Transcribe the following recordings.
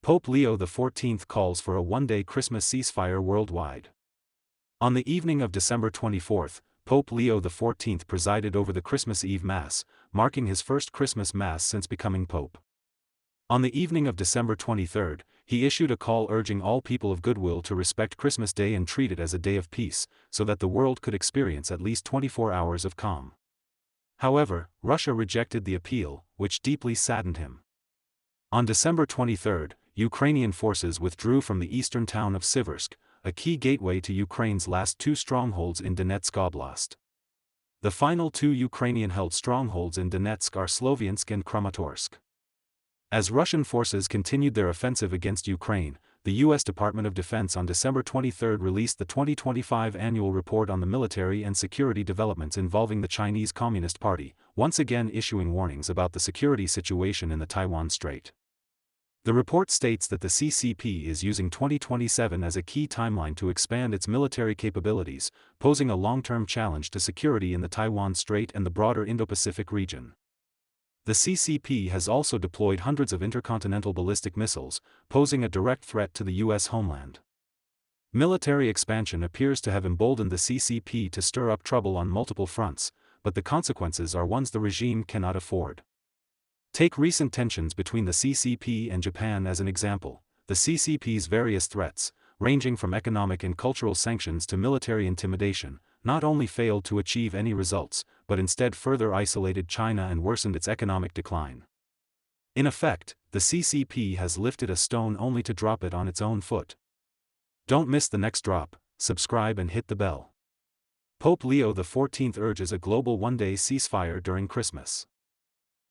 Pope Leo XIV calls for a one-day Christmas ceasefire worldwide. On the evening of December 24, Pope Leo XIV presided over the Christmas Eve Mass, marking his first Christmas Mass since becoming Pope. On the evening of December 23, he issued a call urging all people of goodwill to respect Christmas Day and treat it as a day of peace, so that the world could experience at least 24 hours of calm. However, Russia rejected the appeal, which deeply saddened him. On December 23, Ukrainian forces withdrew from the eastern town of Siversk, a key gateway to Ukraine's last two strongholds in Donetsk Oblast. The final two Ukrainian-held strongholds in Donetsk are Sloviansk and Kramatorsk. As Russian forces continued their offensive against Ukraine, the U.S. Department of Defense on December 23 released the 2025 annual report on the military and security developments involving the Chinese Communist Party, once again issuing warnings about the security situation in the Taiwan Strait. The report states that the CCP is using 2027 as a key timeline to expand its military capabilities, posing a long-term challenge to security in the Taiwan Strait and the broader Indo-Pacific region. The CCP has also deployed hundreds of intercontinental ballistic missiles, posing a direct threat to the U.S. homeland. Military expansion appears to have emboldened the CCP to stir up trouble on multiple fronts, but the consequences are ones the regime cannot afford. Take recent tensions between the CCP and Japan as an example. The CCP's various threats, ranging from economic and cultural sanctions to military intimidation, not only failed to achieve any results, but instead further isolated China and worsened its economic decline. In effect, the CCP has lifted a stone only to drop it on its own foot. Don't miss the next drop, subscribe and hit the bell. Pope Leo XIV urges a global one-day ceasefire during Christmas.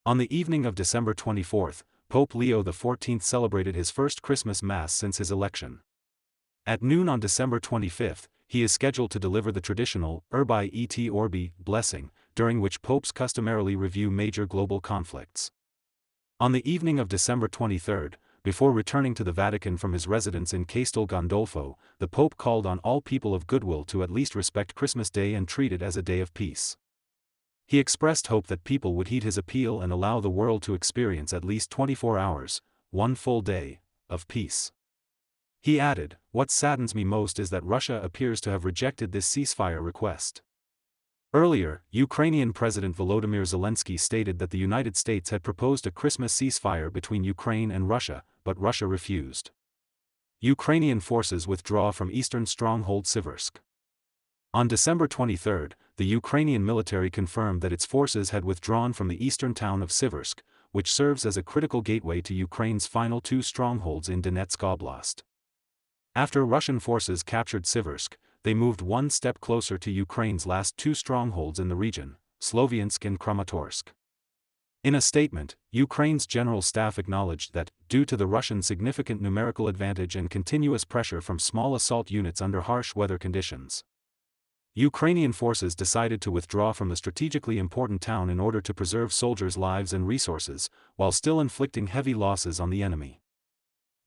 On the evening of December 24, Pope Leo XIV celebrated his first Christmas Mass since his election. At noon on December 25, he is scheduled to deliver the traditional Urbi et Orbi blessing, during which popes customarily review major global conflicts. On the evening of December 23, before returning to the Vatican from his residence in Castel Gandolfo, the Pope called on all people of goodwill to at least respect Christmas Day and treat it as a day of peace. He expressed hope that people would heed his appeal and allow the world to experience at least 24 hours, one full day, of peace. He added, "What saddens me most is that Russia appears to have rejected this ceasefire request." Earlier, Ukrainian President Volodymyr Zelensky stated that the United States had proposed a Christmas ceasefire between Ukraine and Russia, but Russia refused. Ukrainian forces withdraw from eastern stronghold Siversk. On December 23, the Ukrainian military confirmed that its forces had withdrawn from the eastern town of Siversk, which serves as a critical gateway to Ukraine's final two strongholds in Donetsk Oblast. After Russian forces captured Siversk, they moved one step closer to Ukraine's last two strongholds in the region, Sloviansk and Kramatorsk. In a statement, Ukraine's General Staff acknowledged that, due to the Russian significant numerical advantage and continuous pressure from small assault units under harsh weather conditions, Ukrainian forces decided to withdraw from the strategically important town in order to preserve soldiers' lives and resources, while still inflicting heavy losses on the enemy.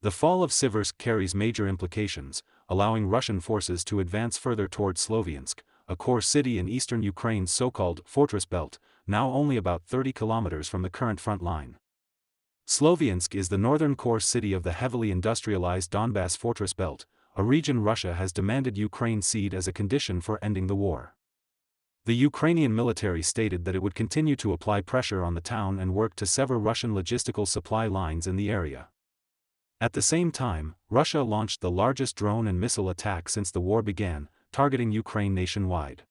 The fall of Siversk carries major implications, allowing Russian forces to advance further toward Sloviansk, a core city in eastern Ukraine's so-called fortress belt, now only about 30 kilometers from the current front line. Sloviansk is the northern core city of the heavily industrialized Donbas fortress belt, a region Russia has demanded Ukraine cede as a condition for ending the war. The Ukrainian military stated that it would continue to apply pressure on the town and work to sever Russian logistical supply lines in the area. At the same time, Russia launched the largest drone and missile attack since the war began, targeting Ukraine nationwide.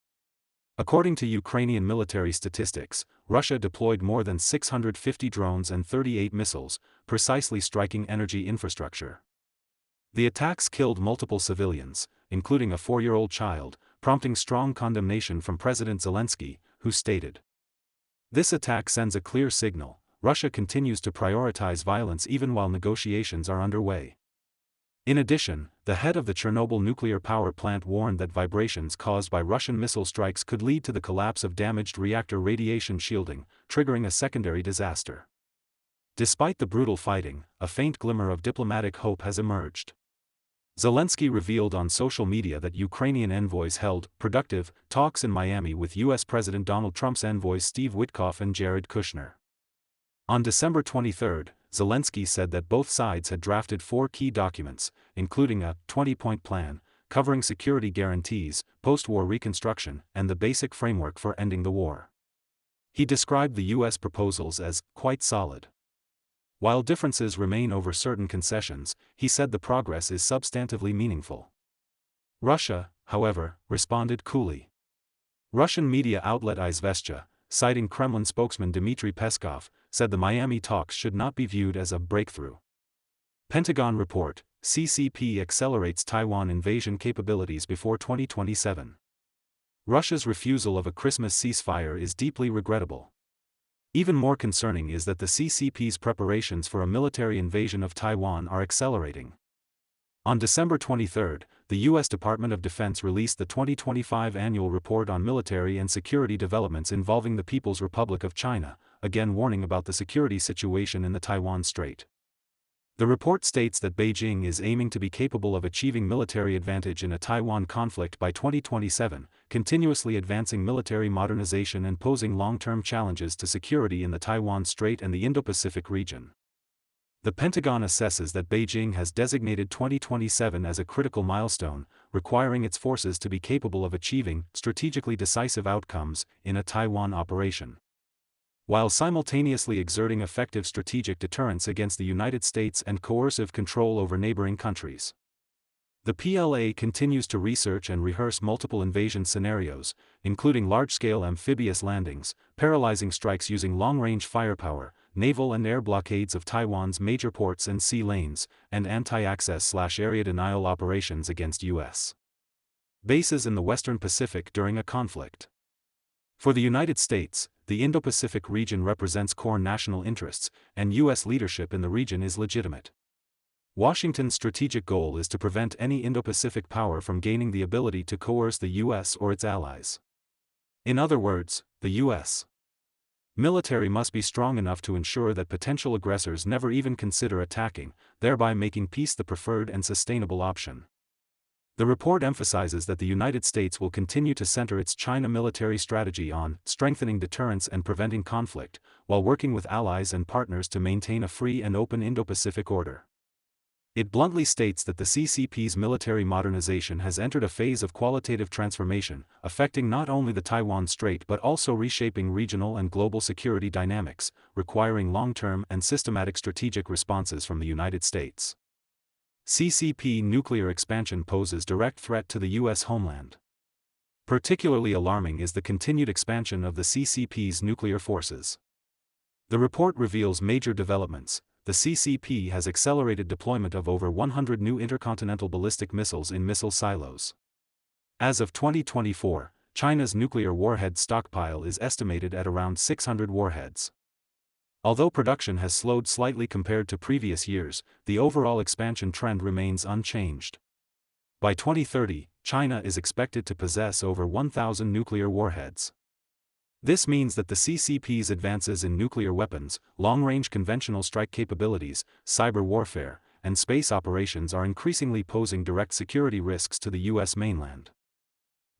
According to Ukrainian military statistics, Russia deployed more than 650 drones and 38 missiles, precisely striking energy infrastructure. The attacks killed multiple civilians, including a 4-year-old child, prompting strong condemnation from President Zelensky, who stated, "This attack sends a clear signal. Russia continues to prioritize violence even while negotiations are underway." In addition, the head of the Chernobyl nuclear power plant warned that vibrations caused by Russian missile strikes could lead to the collapse of damaged reactor radiation shielding, triggering a secondary disaster. Despite the brutal fighting, a faint glimmer of diplomatic hope has emerged. Zelensky revealed on social media that Ukrainian envoys held productive talks in Miami with U.S. President Donald Trump's envoys Steve Witkoff and Jared Kushner. On December 23, Zelensky said that both sides had drafted 4 key documents, including a 20-point plan, covering security guarantees, post-war reconstruction, and the basic framework for ending the war. He described the U.S. proposals as quite solid. While differences remain over certain concessions, he said the progress is substantively meaningful. Russia, however, responded coolly. Russian media outlet Izvestia, citing Kremlin spokesman Dmitry Peskov, said the Miami talks should not be viewed as a breakthrough. Pentagon report: CCP accelerates Taiwan invasion capabilities before 2027. Russia's refusal of a Christmas ceasefire is deeply regrettable. Even more concerning is that the CCP's preparations for a military invasion of Taiwan are accelerating. On December 23, the U.S. Department of Defense released the 2025 annual report on military and security developments involving the People's Republic of China, again warning about the security situation in the Taiwan Strait. The report states that Beijing is aiming to be capable of achieving military advantage in a Taiwan conflict by 2027, continuously advancing military modernization and posing long-term challenges to security in the Taiwan Strait and the Indo-Pacific region. The Pentagon assesses that Beijing has designated 2027 as a critical milestone, requiring its forces to be capable of achieving strategically decisive outcomes in a Taiwan operation, while simultaneously exerting effective strategic deterrence against the United States and coercive control over neighboring countries. The PLA continues to research and rehearse multiple invasion scenarios, including large-scale amphibious landings, paralyzing strikes using long-range firepower, naval and air blockades of Taiwan's major ports and sea lanes, and anti-access/area denial operations against U.S. bases in the Western Pacific during a conflict. For the United States, the Indo-Pacific region represents core national interests, and U.S. leadership in the region is legitimate. Washington's strategic goal is to prevent any Indo-Pacific power from gaining the ability to coerce the U.S. or its allies. In other words, the U.S. military must be strong enough to ensure that potential aggressors never even consider attacking, thereby making peace the preferred and sustainable option. The report emphasizes that the United States will continue to center its China military strategy on strengthening deterrence and preventing conflict, while working with allies and partners to maintain a free and open Indo-Pacific order. It bluntly states that the CCP's military modernization has entered a phase of qualitative transformation, affecting not only the Taiwan Strait but also reshaping regional and global security dynamics, requiring long-term and systematic strategic responses from the United States. CCP nuclear expansion poses direct threat to the U.S. homeland. Particularly alarming is the continued expansion of the CCP's nuclear forces. The report reveals major developments. The CCP has accelerated deployment of over 100 new intercontinental ballistic missiles in missile silos. As of 2024, China's nuclear warhead stockpile is estimated at around 600 warheads. Although production has slowed slightly compared to previous years, the overall expansion trend remains unchanged. By 2030, China is expected to possess over 1,000 nuclear warheads. This means that the CCP's advances in nuclear weapons, long-range conventional strike capabilities, cyber warfare, and space operations are increasingly posing direct security risks to the U.S. mainland.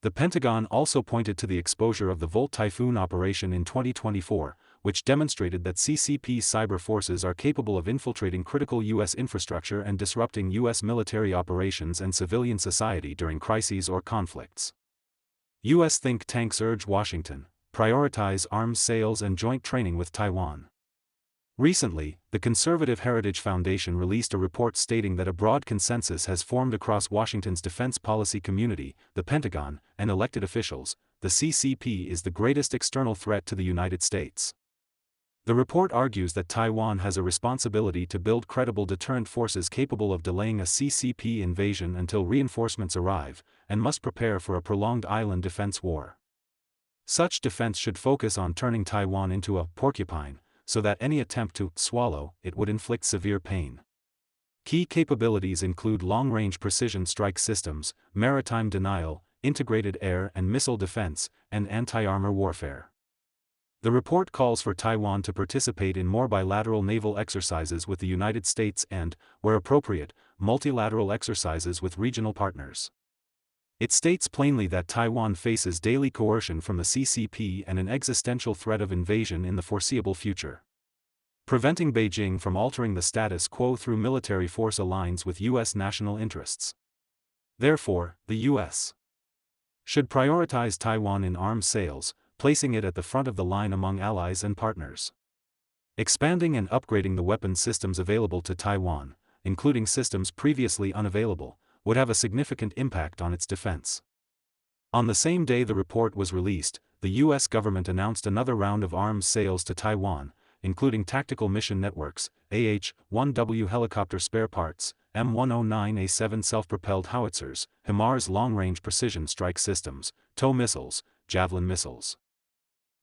The Pentagon also pointed to the exposure of the Volt Typhoon operation in 2024, which demonstrated that CCP cyber forces are capable of infiltrating critical U.S. infrastructure and disrupting U.S. military operations and civilian society during crises or conflicts. U.S. think tanks urge Washington prioritize arms sales and joint training with Taiwan. Recently, the Conservative Heritage Foundation released a report stating that a broad consensus has formed across Washington's defense policy community, the Pentagon, and elected officials. The CCP is the greatest external threat to the United States. The report argues that Taiwan has a responsibility to build credible deterrent forces capable of delaying a CCP invasion until reinforcements arrive, and must prepare for a prolonged island defense war. Such defense should focus on turning Taiwan into a porcupine, so that any attempt to swallow it would inflict severe pain. Key capabilities include long-range precision strike systems, maritime denial, integrated air and missile defense, and anti-armor warfare. The report calls for Taiwan to participate in more bilateral naval exercises with the United States and, where appropriate, multilateral exercises with regional partners. It states plainly that Taiwan faces daily coercion from the CCP and an existential threat of invasion in the foreseeable future. preventing Beijing from altering the status quo through military force aligns with U.S. national interests. Therefore, the U.S. should prioritize Taiwan in arms sales, placing it at the front of the line among allies and partners. Expanding and upgrading the weapons systems available to Taiwan, including systems previously unavailable, would have a significant impact on its defense. On the same day the report was released, the U.S. government announced another round of arms sales to Taiwan, including tactical mission networks, AH-1W helicopter spare parts, M109A7 self-propelled howitzers, HIMARS long-range precision strike systems, TOW missiles, Javelin missiles,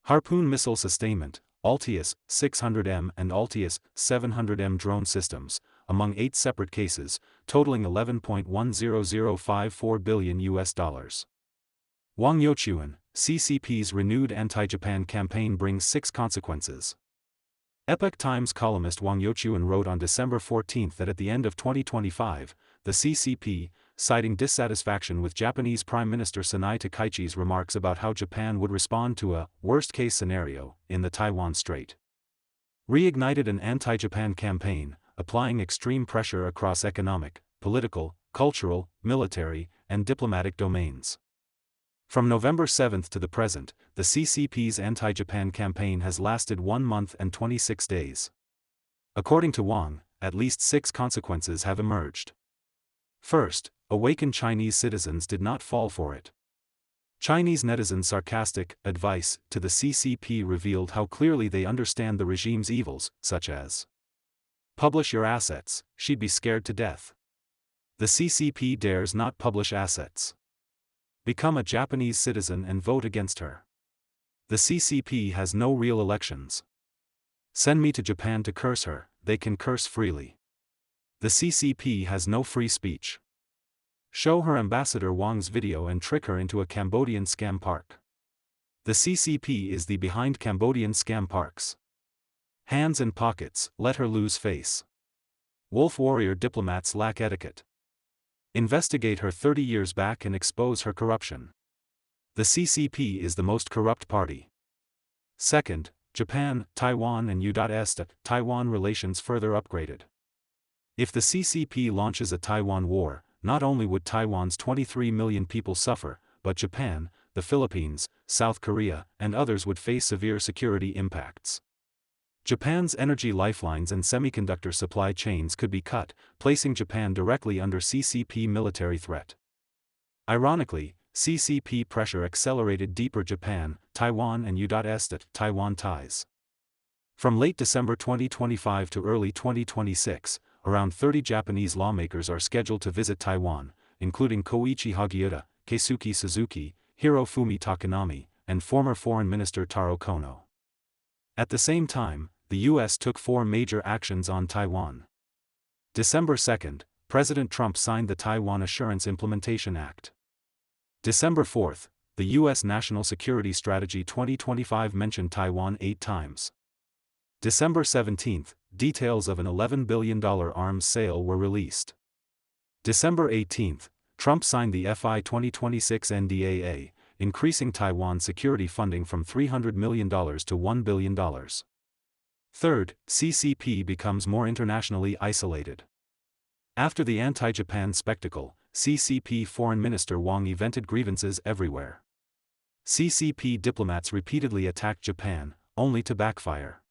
Harpoon missile sustainment, Altius 600M and Altius 700M drone systems, among 8 separate cases, totaling $11.10054 billion US. Wang Youquan, CCP's renewed anti-Japan campaign brings 6 consequences. Epoch Times columnist Wang Youquan wrote on December 14 that at the end of 2025, the CCP, citing dissatisfaction with Japanese Prime Minister Sanai Takaichi's remarks about how Japan would respond to a worst-case scenario in the Taiwan Strait, reignited an anti-Japan campaign, applying extreme pressure across economic, political, cultural, military, and diplomatic domains. From November 7 to the present, the CCP's anti-Japan campaign has lasted 1 month and 26 days. According to Wang, at least 6 consequences have emerged. First, awakened Chinese citizens did not fall for it. Chinese netizens' sarcastic advice to the CCP revealed how clearly they understand the regime's evils, such as "Publish your assets, she'd be scared to death. The CCP dares not publish assets. Become a Japanese citizen and vote against her. The CCP has no real elections. Send me to Japan to curse her, they can curse freely. The CCP has no free speech. Show her Ambassador Wang's video and trick her into a Cambodian scam park. The CCP is the behind Cambodian scam parks. Hands in pockets, let her lose face. Wolf warrior diplomats lack etiquette. Investigate her 30 years back and expose her corruption. The CCP is the most corrupt party. Second, Japan, Taiwan and U.S. Taiwan relations further upgraded. If the CCP launches a Taiwan war, not only would Taiwan's 23 million people suffer, but Japan, the Philippines, South Korea, and others would face severe security impacts. Japan's energy lifelines and semiconductor supply chains could be cut, placing Japan directly under CCP military threat. Ironically, CCP pressure accelerated deeper Japan, Taiwan and U.S. Taiwan ties. From late December 2025 to early 2026, around 30 Japanese lawmakers are scheduled to visit Taiwan, including Koichi Hagiura, Keisuke Suzuki, Hirofumi Takanami, and former Foreign Minister Taro Kono. At the same time, the U.S. took 4 major actions on Taiwan. December 2, President Trump signed the Taiwan Assurance Implementation Act. December 4, the U.S. National Security Strategy 2025 mentioned Taiwan 8 times. December 17, details of an $11 billion arms sale were released. December 18, Trump signed the FI 2026 NDAA, increasing Taiwan security funding from $300 million to $1 billion. Third, CCP becomes more internationally isolated. After the anti-Japan spectacle, CCP Foreign Minister Wang vented grievances everywhere. CCP diplomats repeatedly attacked Japan, only to backfire.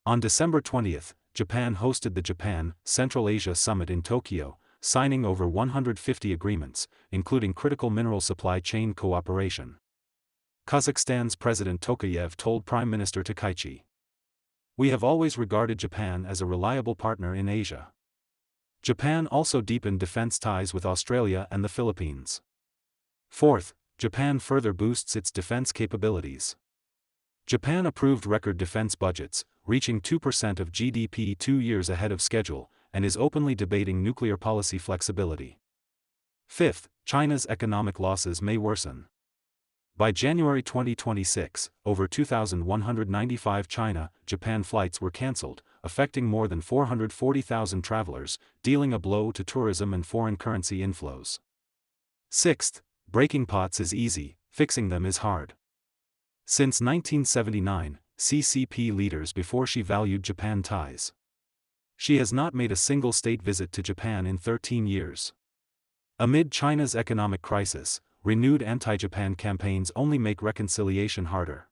On December 20, Japan hosted the Japan-Central Asia Summit in Tokyo, signing over 150 agreements, including critical mineral supply chain cooperation. Kazakhstan's President Tokayev told Prime Minister Takaichi, "We have always regarded Japan as a reliable partner in Asia." Japan also deepened defense ties with Australia and the Philippines. Fourth, Japan further boosts its defense capabilities. Japan approved record defense budgets, reaching 2% of GDP 2 years ahead of schedule, and is openly debating nuclear policy flexibility. Fifth, China's economic losses may worsen. By January 2026, over 2,195 China-Japan flights were cancelled, affecting more than 440,000 travelers, dealing a blow to tourism and foreign currency inflows. Sixth, breaking pots is easy, fixing them is hard. Since 1979, CCP leaders before she valued Japan ties. She has not made a single state visit to Japan in 13 years. Amid China's economic crisis, renewed anti-Japan campaigns only make reconciliation harder.